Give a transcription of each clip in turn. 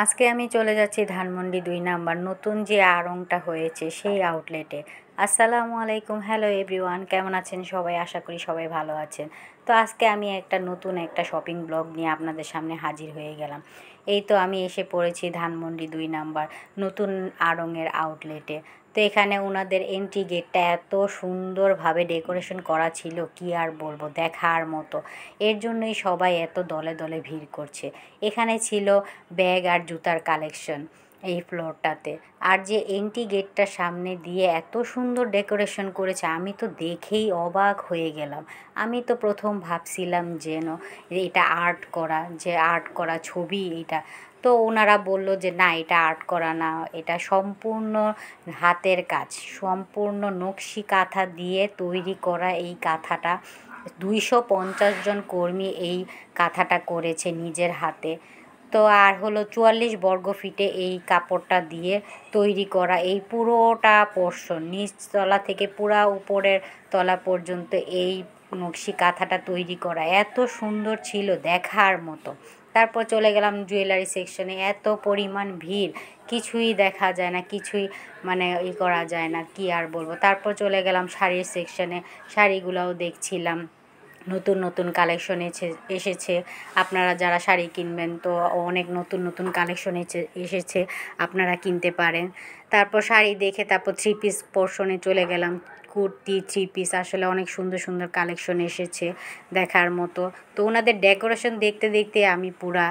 আজকে আমি চলে যাচ্ছি ধানমন্ডি ২ নাম্বার নতুন যে আড়ংটা হয়েছে সেই আউটলেটে। আসসালামু আলাইকুম, হ্যালো এভরিওয়ান, কেমন আছেন সবাই? আশা করি সবাই ভালো আছেন। তো আজকে আমি নতুন একটা শপিং ব্লগ নিয়ে আপনাদের সামনে হাজির হয়ে গেলাম। এই তো আমি এসে পড়েছি ধানমন্ডি ২ নাম্বার নতুন আড়ংয়ের আউটলেটে। তো এখানে ওনাদের এন্ট্রি গেটটা এত সুন্দরভাবে ডেকোরেশন করা ছিল, কি আর বলবো, দেখার মতো। এর জন্যই সবাই এত দলে দলে ভিড় করছে। এখানে ছিল ব্যাগ আর জুতার কালেকশন এই ফ্লোরটাতে। আর যে এন্ট্রি গেটটার সামনে দিয়ে এত সুন্দর ডেকোরেশন করেছে, আমি তো দেখেই অবাক হয়ে গেলাম। আমি তো প্রথম ভাবছিলাম যেন এটা আর্ট করা ছবি এটা। তো ওনারা বলল যে না, এটা আর্ট করা না, এটা সম্পূর্ণ হাতের কাজ, সম্পূর্ণ নকশি কাঁথা দিয়ে তৈরি করা এই কাঁথাটা। 250 জন কর্মী এই কাঁথাটা করেছে নিজের হাতে। তো আর হলো 44 বর্গ ফিটে এই কাপড়টা দিয়ে তৈরি করা এই পুরোটা পোর্শন, নিচতলা থেকে পুরা উপরের তলা পর্যন্ত এই নকশি কাঁথাটা তৈরি করা এত সুন্দর ছিল, দেখার মতো। তারপর চলে গেলাম জুয়েলারি সেকশনে। এত পরিমাণ ভিড়, কিছুই দেখা যায় না, কিছুই মানে করা যায় না, কি আর বলবো। তারপর চলে গেলাম শাড়ির সেকশনে, শাড়িগুলোও দেখছিলাম। নতুন নতুন কালেকশন এসেছে। আপনারা যারা শাড়ি কিনবেন তো অনেক নতুন নতুন কালেকশন এসেছে, আপনারা কিনতে পারেন। তারপর শাড়ি দেখে তারপর থ্রি পিস পোর্শনে চলে গেলাম। কুর্তি, থ্রি পিস, আসলে অনেক সুন্দর সুন্দর কালেকশন এসেছে দেখার মতো। তো ওনাদের ডেকোরেশন দেখতে দেখতে আমি পুরা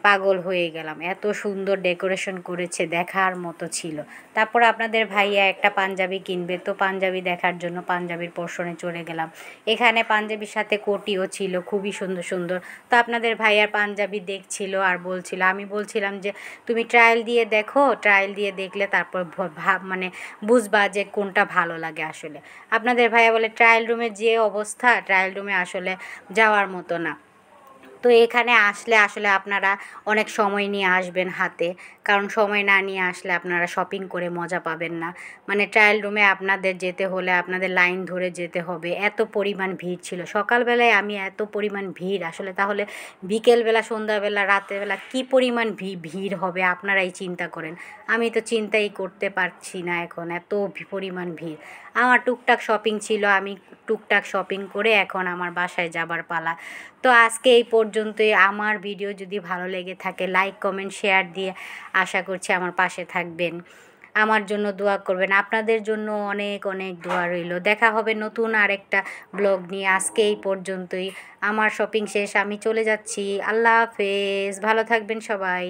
পাগল হয়ে গেলাম, এত সুন্দর ডেকোরেশন করেছে, দেখার মতো ছিল। তারপর আপনাদের ভাইয়া একটা পাঞ্জাবি কিনবে, তো পাঞ্জাবি দেখার জন্য পাঞ্জাবির পোর্শনে চলে গেলাম। এখানে পাঞ্জাবির সাথে কোটিও ছিল, খুবই সুন্দর সুন্দর। তো আপনাদের ভাইয়ার পাঞ্জাবি দেখছিল আর বলছিল, আমি বলছিলাম যে তুমি ট্রায়াল দিয়ে দেখো, ট্রায়াল দিয়ে দেখলে তারপর বুঝবা যে কোনটা ভালো লাগে আসলে। আপনাদের ভাইয়া বলে ট্রায়াল রুমের যে অবস্থা, ট্রায়াল রুমে আসলে যাওয়ার মতো না। তো এখানে আসলে আসলে আপনারা অনেক সময় নিয়ে আসবেন হাতে, কারণ সময় না নিয়ে আসলে আপনারা শপিং করে মজা পাবেন না। ট্রায়াল রুমে আপনাদের যেতে হলে আপনাদের লাইন ধরে যেতে হবে, এত পরিমাণ ভিড় ছিল। সকালবেলায় আমি এত পরিমাণ ভিড় আসলে, তাহলে বিকেলবেলা, সন্ধ্যাবেলা, রাতেরবেলা কী পরিমাণ ভিড় হবে আপনারাই চিন্তা করেন। আমি তো চিন্তাই করতে পারছি না এখন, এত পরিমাণ ভিড়। আমার টুকটাক শপিং ছিল, আমি টুকটাক শপিং করে এখন আমার বাসায় যাবার পালা। তো আজকে এই পর্যন্তই। আমার ভিডিও যদি ভালো লেগে থাকে লাইক, কমেন্ট, শেয়ার দিয়ে আশা করছি আমার পাশে থাকবেন, আমার জন্য দোয়া করবেন। আপনাদের জন্য অনেক অনেক দোয়া রইল। দেখা হবে নতুন আরেকটা ব্লগ নিয়ে। আজকে এই পর্যন্তই। আমার শপিং শেষ, আমি চলে যাচ্ছি। আল্লাহ হাফেজ, ভালো থাকবেন সবাই।